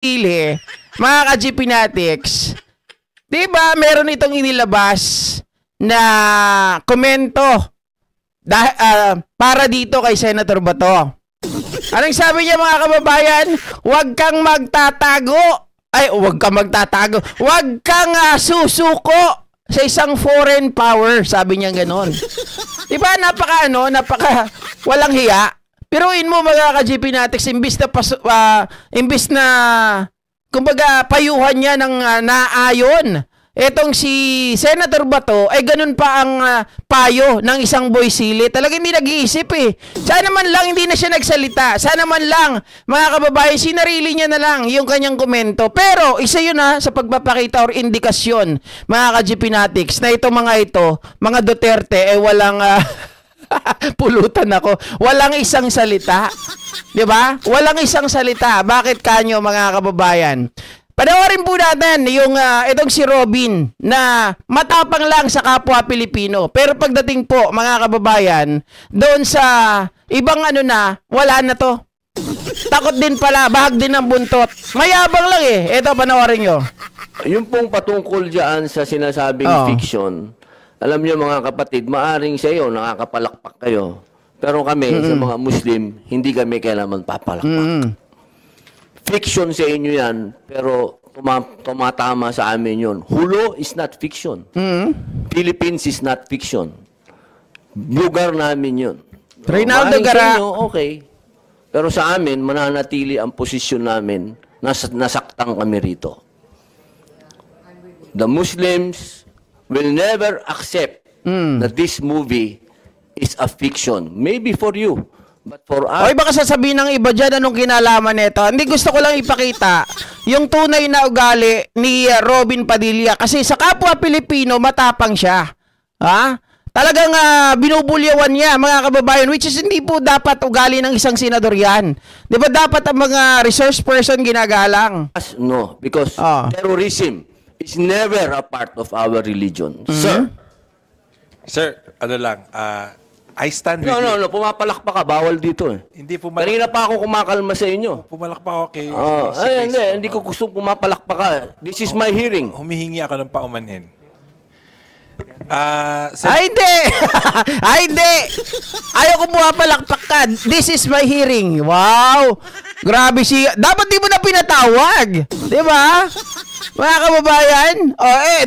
Ili, mga ka-GP Natics, di ba meron itong inilabas na komento para dito kay Senator Bato. Anong sabi niya mga kababayan? Huwag kang magtatago. Ay, huwag kang magtatago. Huwag kang susuko sa isang foreign power. Sabi niya ganon. Di ba napaka walang hiya? Piruin mo mga ka-GP Natics, imbis na kumbaga payuhan niya ng naayon. Etong si Senator Bato ay ganun pa ang payo ng isang boy sili. Talaga hindi nag-iisip eh. Sana man lang hindi na siya nagsalita. Sana man lang mga kababayan, sinarili niya na lang yung kanyang komento. Pero isa yun sa pagpapakita or indikasyon mga ka-GP Natics na itong mga Duterte ay walang pulutan ako. Walang isang salita. 'Di ba? Walang isang salita. Bakit kanyo mga kababayan? Panoorin po natin yung itong si Robin na matapang lang sa kapwa Pilipino. Pero pagdating po mga kababayan, doon sa ibang wala na to. Takot din pala, bahag din ng buntot. Mayabang lang eh. Ito, panoorin nyo. Yung pong patungkol dyan sa sinasabing fiction, alam niyo mga kapatid, maaring sa iyo, nakakapalakpak kayo. Pero kami, sa mga Muslim, hindi kami kailangan papalakpak. Fiction sa inyo yan, pero tumatama sa amin yun. Hulo is not fiction. Philippines is not fiction. Lugar namin yun. Rinaldo Gara. Inyo, okay. Pero sa amin, mananatili ang posisyon namin, nasaktan kami rito. The Muslims will never accept that this movie is a fiction. Maybe for you, but for us... Oy, baka sasabihin ng iba dyan anong kinalaman nito. Hindi, gusto ko lang ipakita yung tunay na ugali ni Robin Padilla. Kasi sa kapwa Pilipino, matapang siya. Ha? Talagang binubulyawan niya, mga kababayan, which is hindi po dapat ugali ng isang senador yan. Di ba dapat ang mga resource person ginagalang? No, because terrorism is never a part of our religion. Sir, I stand with you. No, pumapalakpak ka, bawal dito eh. Hindi pumalakpak. Kanina pa ako kumakalma sa inyo. Pumalakpak ako kay... hindi ko gusto pumapalakpak ka. This is my hearing. Humihingi ako ng paumanhin. Ay, hindi! Ay, hindi! Ayaw ko pumapalakpak ka. This is my hearing. Wow! Grabe siya. Dapat di mo na pinatawag. Di ba? Mga kababayan,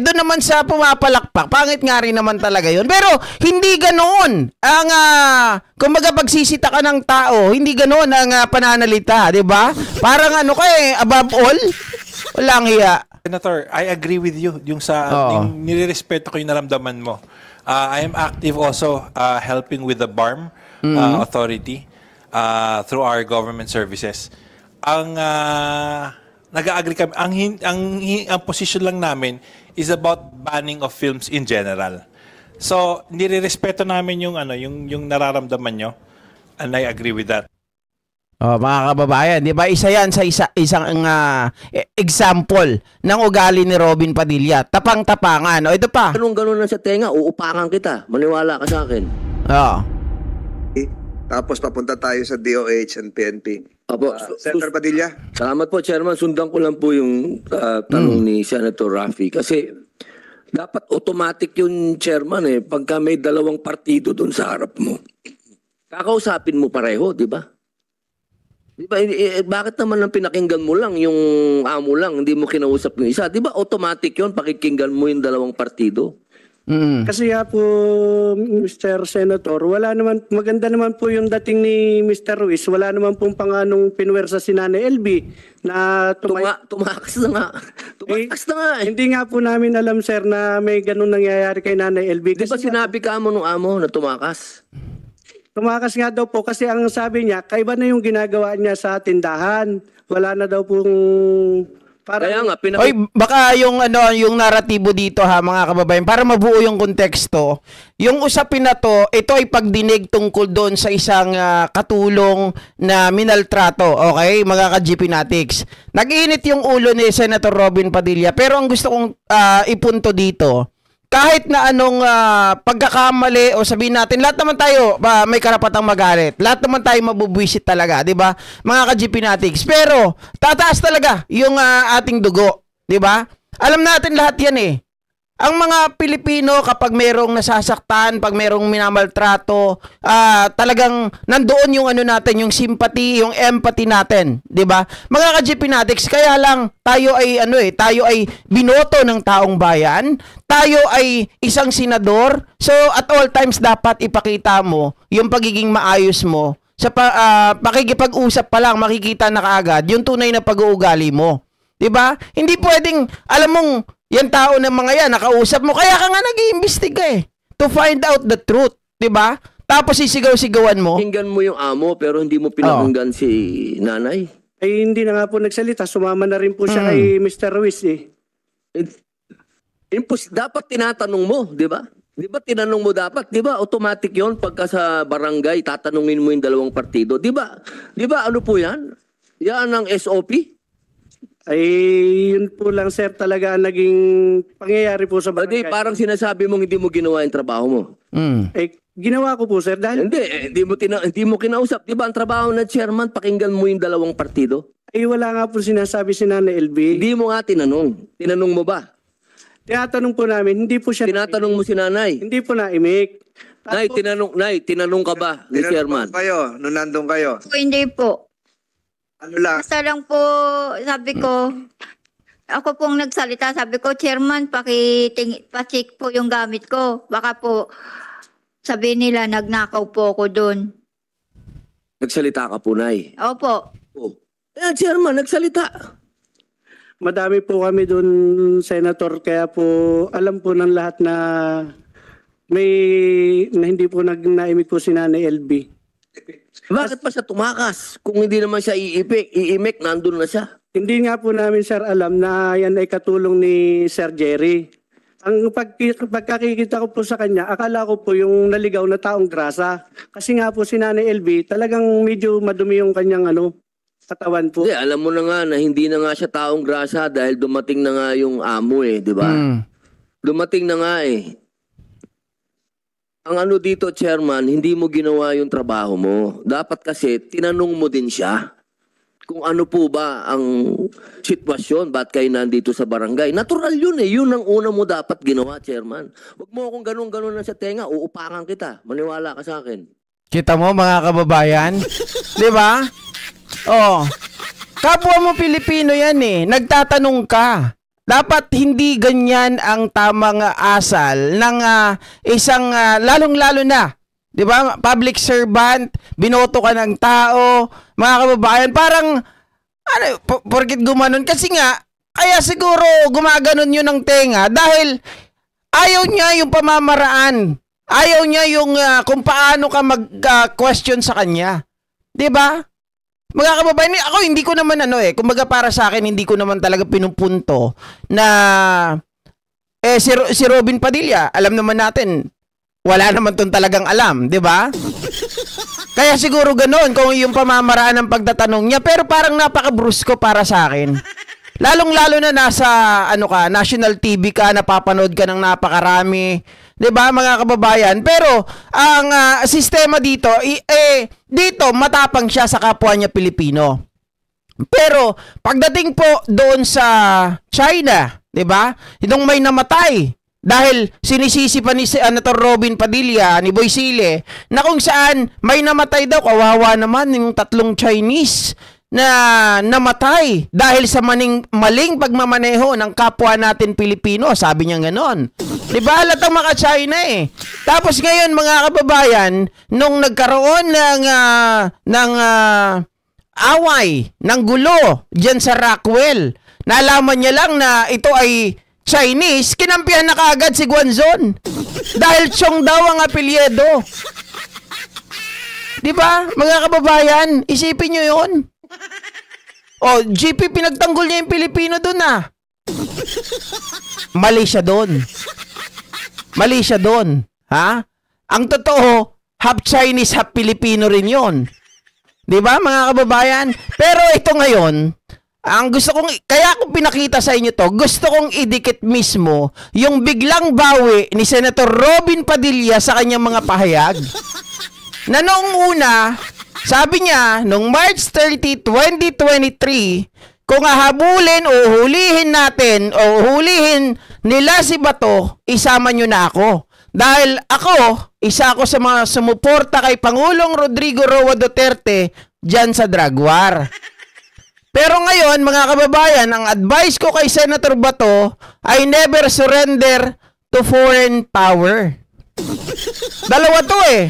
doon naman sa pumapalakpak, pangit nga rin naman talaga yun. Pero, hindi ganoon ang, kumbaga pagsisita ka ng tao, hindi ganoon ang pananalita, di ba? Parang above all, walang hiya. Senator, I agree with you. Yung yung nirerespeto ko yung naramdaman mo. I am active also helping with the BARM authority through our government services. Ang... nag-agree kami. Ang position lang namin is about banning of films in general. So, nire-respeto namin yung nararamdaman nyo. And I agree with that. Mga kababayan, di ba? Isa yan sa isang example ng ugali ni Robin Padilla. Tapang-tapangan. Ito pa. Ganun lang sa tenga, uupakan kita. Maniwala ka sa akin. Tapos papunta tayo sa DOH and PNP. Apo, Senator Padilla. Salamat po, Chairman. Sundan ko lang po yung tanong ni Senator Raffy. Kasi dapat automatic yung Chairman pagka may dalawang partido doon sa harap mo. Kakausapin mo pareho, di ba? Di ba? Bakit naman ang pinakinggan mo lang, yung amo lang, hindi mo kinausap yung isa? Di ba automatic yun, pakikinggan mo yung dalawang partido? Kasi po, Mr. Senator, wala naman, maganda naman po yung dating ni Mr. Ruiz. Wala naman pong panganong pinwersa si Nanay LB na tumakas na nga. Tumakas na nga eh. Hindi nga po namin alam, sir, na may ganun nangyayari kay Nanay LB. Di ba sinabi ka mo nung amo na tumakas? Tumakas nga daw po kasi ang sabi niya, kaiba na yung ginagawa niya sa tindahan. Wala na daw pong... Kaya nga, Oy, baka yung naratibo dito mga kababayan, para mabuo yung konteksto. Yung usapin na to, ito ay pagdinig tungkol doon sa isang katulong na minaltrato, okay, mga ka-GP Natics. Nag-iinit yung ulo ni Senator Robin Padilla, pero ang gusto kong ipunto dito, kahit na anong pagkakamali o sabihin natin, lahat naman tayo may karapatang magalit. Lahat naman tayo mabubwisit talaga, 'di ba? Mga ka-GP Natics. Pero tataas talaga yung ating dugo, 'di ba? Alam natin lahat 'yan eh. Ang mga Pilipino kapag merong nasasaktan, pag merong minamaltrato, talagang nandoon yung ano natin, yung sympathy, yung empathy natin, 'di ba? Mga ka-GP Natics, kaya lang tayo ay tayo ay binoto ng taong bayan, tayo ay isang senador. So at all times dapat ipakita mo yung pagiging maayos mo. Sa pakikipag-usap pa lang makikita na kaagad yung tunay na pag-uugali mo. 'Di ba? Hindi pwedeng alam mong yan tao ng mga yan, nakausap mo. Kaya ka nga nag-iimbestiga eh. To find out the truth. Diba? Tapos sisigaw-sigawan mo. Pakinggan mo yung amo pero hindi mo pinakinggan si nanay. Ay, hindi na nga po nagsalita. Sumama na rin po siya kay Mr. Ruiz eh. Dapat tinatanong mo, di ba? Di ba tinanong mo dapat? Di ba automatic yon pagka sa barangay, tatanungin mo yung dalawang partido. Di ba? Di ba ano po yan? Yan ang SOP? Ay, yun po lang sir talaga naging pangyayari po sa barangay. Parang sinasabi mong hindi mo ginawa yung trabaho mo. Eh, ginawa ko po sir dahil... Hindi mo kinausap. Di ba ang trabaho ng chairman, pakinggan mo yung dalawang partido? Ay, wala nga po sinasabi si Nanay LB. Hindi mo nga tinanong. Tinanong mo ba? Tinatanong po namin, hindi po siya... Tinatanong mo si nanay? Hindi po naimik. Nay, tinanong ka ba ni chairman? Tinanong kayo, nung nandun kayo. Hindi po. Ano lang? Basta lang po, sabi ko, ako pong nagsalita, sabi ko, Chairman, pa-check po yung gamit ko. Baka po, sabi nila, nagnakaw po ako doon. Nagsalita ka po, Nay? Opo. Oh. Chairman, nagsalita. Madami po kami doon, Senator, kaya po alam po ng lahat na hindi po naimik po si Nanay LB. Bakit pa siya tumakas? Kung hindi naman siya iimik, nandun na siya. Hindi nga po namin, sir, alam na yan ay katulong ni Sir Jerry. Ang pagkakikita ko po sa kanya, akala ko po yung naligaw na taong grasa. Kasi nga po si Nanay LB, talagang medyo madumi yung kanyang katawan po. Hindi, alam mo na nga na hindi na nga siya taong grasa dahil dumating na nga yung amo di ba? Dumating na nga eh. Ang dito, chairman, hindi mo ginawa yung trabaho mo. Dapat kasi, tinanong mo din siya kung ano po ba ang sitwasyon, ba't kayo nandito sa barangay. Natural yun eh. Yun ang una mo dapat ginawa, chairman. Huwag mo akong ganun-ganun na sa tenga, uupakan kita. Maniwala ka sa akin. Kita mo, mga kababayan? Di ba? Oh. Kapwa mo Pilipino yan eh. Nagtatanong ka. Dapat hindi ganyan ang tamang asal ng isang lalong-lalo na, 'di ba? Public servant, binoto ka ng tao, mga kababayan, parang porket gumanon kasi nga kaya siguro gumaganon 'yun ng tenga dahil ayaw niya yung pamamaraan. Ayaw niya yung kung paano ka mag-question sa kanya. 'Di ba? Mga kababayan, ako hindi ko naman kumbaga para sa akin, hindi ko naman talaga pinupunto na si Robin Padilla, alam naman natin, wala naman ton talagang alam, di ba? Kaya siguro ganoon kung yung pamamaraan ng pagtatanong niya, pero parang napaka-brusko para sa akin. Lalong-lalo na nasa national TV ka, napapanood ka ng napakarami, 'di ba mga kababayan? Pero ang sistema dito dito matapang siya sa kapwa niya Pilipino. Pero pagdating po doon sa China, 'di ba? Itong may namatay dahil sinisisi pa ni Senator Robin Padilla, ni Boy Sile, na kung saan may namatay daw, kawawa naman yung 3 Chinese na namatay dahil sa maling pagmamaneho ng kapwa natin Pilipino. Sabi niya gano'n. Diba? Halatang mga China eh. Tapos ngayon mga kababayan, nung nagkaroon ng away, ng gulo dyan sa Rockwell, nalaman niya lang na ito ay Chinese, kinampihan na kaagad si Guanzon. Dahil Chong daw ang apelyedo. Diba? Mga kababayan, isipin nyo yun. O, GP, pinagtanggol niya yung Pilipino dun Mali siya dun. Mali siya dun. Ha? Ang totoo, half Chinese, half Filipino rin yun. Diba, mga kababayan? Pero ito ngayon, Ang gusto kong, kaya akong pinakita sa inyo to, gusto kong idikit mismo yung biglang bawi ni Senator Robin Padilla sa kanyang mga pahayag. Na noong una, sabi niya, noong March 30, 2023, kung hahabulin o hulihin natin o hulihin nila si Bato, isama nyo na ako. Dahil ako, isa ako sa mga sumuporta kay Pangulong Rodrigo Roa Duterte dyan sa drug war. Pero ngayon, mga kababayan, ang advice ko kay Senator Bato ay never surrender to foreign power. Dalawa to eh.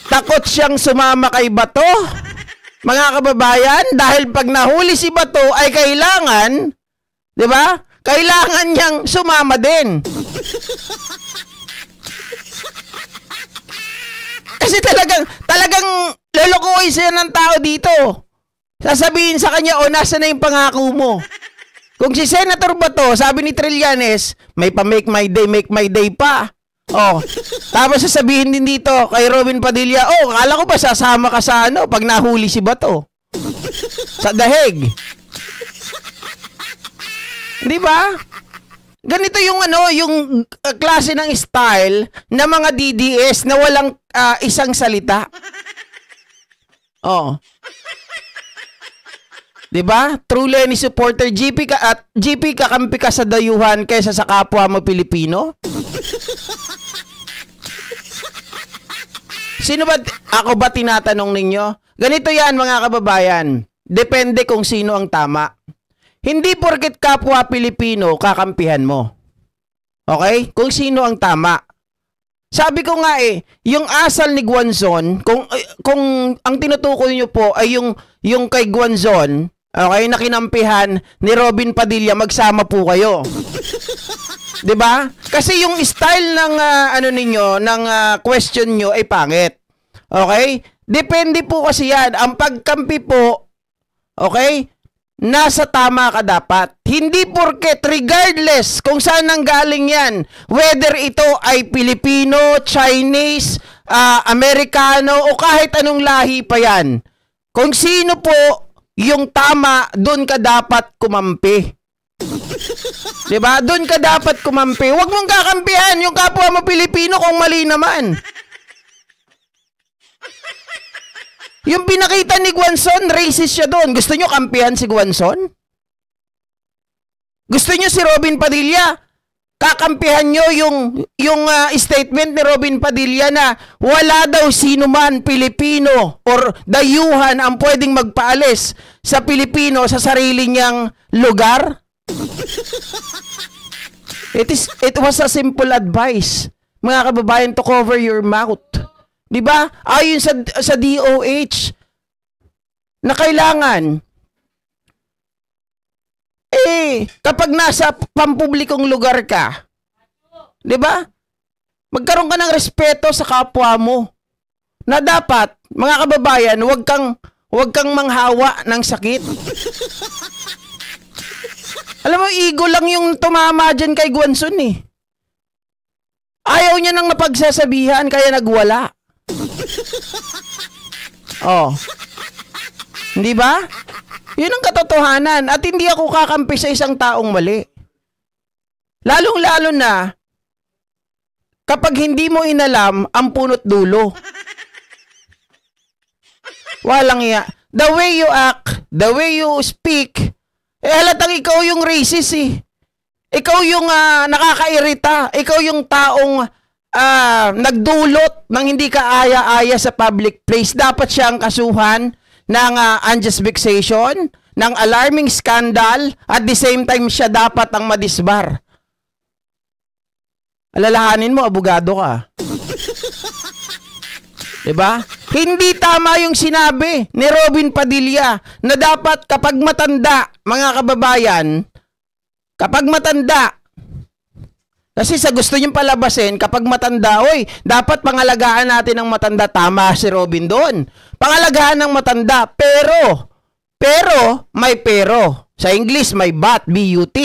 Takot siyang sumama kay Bato, mga kababayan, dahil pag nahuli si Bato ay kailangan, di ba? Kailangan niyang sumama din. Kasi talagang lolokohin siya ng tao dito. Sasabihin sa kanya, o nasa na yung pangako mo? Kung si Senator Bato, sabi ni Trillanes, may pa make my day pa. Oh, tapos sasabihin din dito kay Robin Padilla, oh, akala ko ba sasama ka sa ano pag nahuli si Bato? Sa dahig. Di ba? Ganito yung yung klase ng style ng mga DDS na walang isang salita. Oh. Diba? True Lenny supporter, GP kakampi ka sa dayuhan kaysa sa kapwa mo Pilipino? Sino ba, ako ba tinatanong ninyo? Ganito yan mga kababayan. Depende kung sino ang tama. Hindi porket kapwa Pilipino, kakampihan mo. Okay? Kung sino ang tama. Sabi ko nga yung asal ni Guanzon, kung ang tinutukoy nyo po ay yung kay Guanzon, okay, na kinampihan ni Robin Padilla, magsama po kayo. 'Di ba? Kasi yung style ng ng question nyo ay pangit. Okay? Depende po kasi yan. Ang pagkampi po, okay, nasa tama ka dapat. Hindi porket, regardless kung saan nang galing yan, whether ito ay Pilipino, Chinese, Amerikano, o kahit anong lahi pa yan. Kung sino po yung tama, doon ka dapat kumampi. Diba? Doon ka dapat kumampi. Huwag mong kakampihan yung kapwa mo Pilipino kung mali naman. Yung pinakita ni Guanzon, racist siya doon. Gusto nyo kampihan si Guanzon? Gusto nyo si Robin Padilla? Kakampihan nyo yung statement ni Robin Padilla na wala daw sino man Pilipino or dayuhan ang pwedeng magpaalis sa Pilipino sa sarili niyang lugar? It was a simple advice, mga kababayan, to cover your mouth. Diba? Ayon sa DOH na kailangan kapag nasa pampublikong lugar ka, diba? Magkaroon ka ng respeto sa kapwa mo. Na dapat, mga kababayan, huwag kang manghawa ng sakit. Alam mo, ego lang yung tumama dyan kay Guanzon eh. Ayaw niya nang mapagsasabihan, kaya nagwala. Oh. Hindi ba? Yun ang katotohanan. At hindi ako kakampi sa isang taong mali. Lalong-lalo na kapag hindi mo inalam ang punot dulo. Walang iya. The way you act, the way you speak, halatang ikaw yung racist eh. Ikaw yung nakakairita. Ikaw yung taong nagdulot ng hindi kaaya-aya sa public place. Dapat siyang kasuhan ng unjust vexation, ng alarming scandal, at the same time siya dapat ang madisbar. Alalahanin mo, abogado ka. Diba? Hindi tama yung sinabi ni Robin Padilla na dapat kapag matanda, mga kababayan, kapag matanda, kasi sa gusto niyong palabasin, kapag matanda, dapat pangalagaan natin ang matanda. Tama si Robin doon. Pangalagaan ng matanda, pero, may pero. Sa English, may but, B-U-T.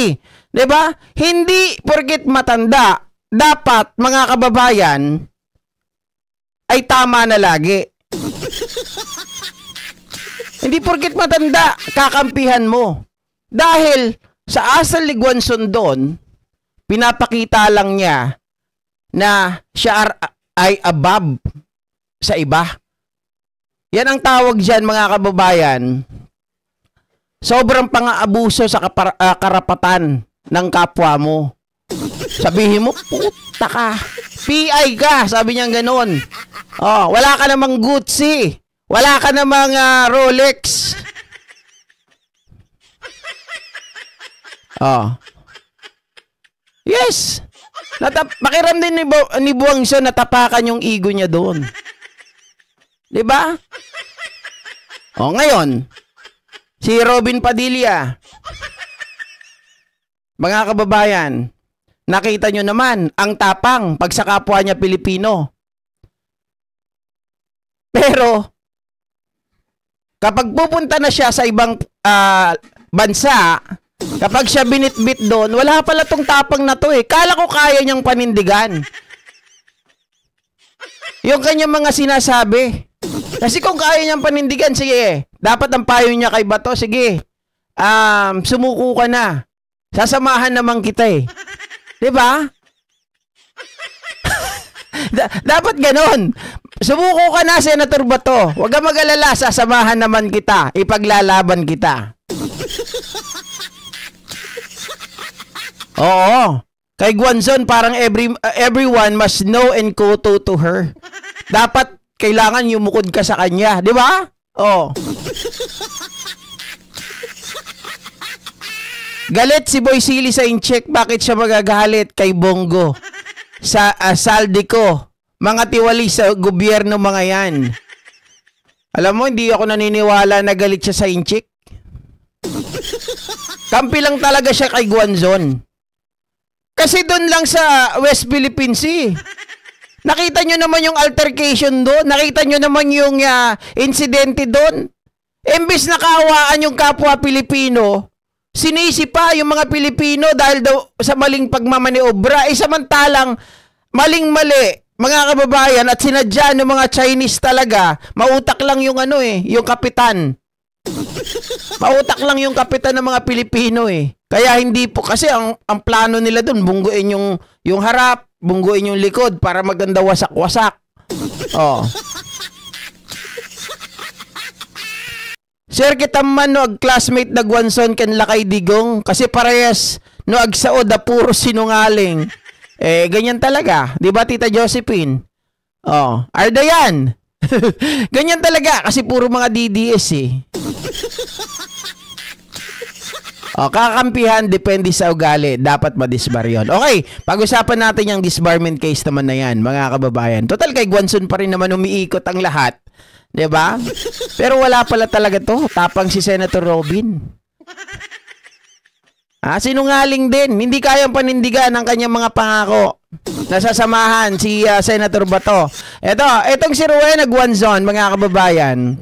Diba? Hindi porket matanda, dapat, mga kababayan, ay tama na lagi. Hindi porket matanda, kakampihan mo. Dahil sa asal ni Guanzon doon, pinapakita lang niya na siya ay above sa iba. Yan ang tawag dyan, mga kababayan. Sobrang pang-aabuso sa karapatan ng kapwa mo. Sabihin mo, puta ka. PI ka, sabi niya ganoon. Oh, wala ka namang Gucci. Wala ka namang Rolex. Oh. Yes. Pakiram din ni Buangso natapakan yung ego niya doon. 'Di ba? Oh, ngayon, si Robin Padilla. Mga kababayan, nakita nyo naman ang tapang pag sa kapwa niya Pilipino. Pero, kapag pupunta na siya sa ibang bansa, kapag siya binitbit doon, wala pala tong tapang na to eh. Kala ko kaya niyang panindigan. Yung kanyang mga sinasabi. Kasi kung kaya niyang panindigan, sige, dapat ang payo niya kay Bato, sige, sumuko ka na. Sasamahan naman kita eh. Diba? Dapat ganon. Sumuko ka na, Senator Bato. Huwag ka mag-alala, sasamahan naman kita. Ipaglalaban kita. Oo. Kay Guanzon, parang everyone must know and kowtow to her. Dapat, kailangan yumukod ka sa kanya. Di ba? Oo. Galit si Boy Silly sa incheck. Bakit siya magagalit kay Bongo? Sa Saldico. Mga tiwali sa gobyerno mga yan. Alam mo, hindi ako naniniwala na galit siya sa incheck. Kampi lang talaga siya kay Guanzon. Kasi doon lang sa West Philippine Sea. Nakita nyo naman yung altercation doon. Nakita nyo naman yung insidente doon. Imbis na kaawaan yung kapwa Pilipino, sinisi pa yung mga Pilipino dahil daw sa maling pagmamaniobra. Samantalang maling-mali, mga kababayan, at sinadya ng mga Chinese talaga, mautak lang yung yung kapitan. Mautak lang yung kapitan ng mga Pilipino eh. Kaya hindi po, kasi ang plano nila doon, bungguin yung harap, bungguin yung likod para maganda wasak-wasak. Oh. Sir, kitaman no ag classmate na Guanzon ken lakay digong kasi parehas no ag saod da puro sinungaling. Ganyan talaga, 'di ba Tita Josephine? Oh, arda yan. Ganyan talaga kasi puro mga DDS eh. O, kakampihan, depende sa ugali. Dapat ma-disbar yun. Okay, pag-usapan natin yung disbarment case naman na yan, mga kababayan. Total, kay Guanzon pa rin naman umiikot ang lahat. Diba? Pero wala pala talaga to. Tapang si Senator Robin. Sinungaling din. Hindi kayang panindigan ang kanyang mga pangako. Nasasamahan si Senator Bato. Etong si Rowena Guanzon, mga kababayan.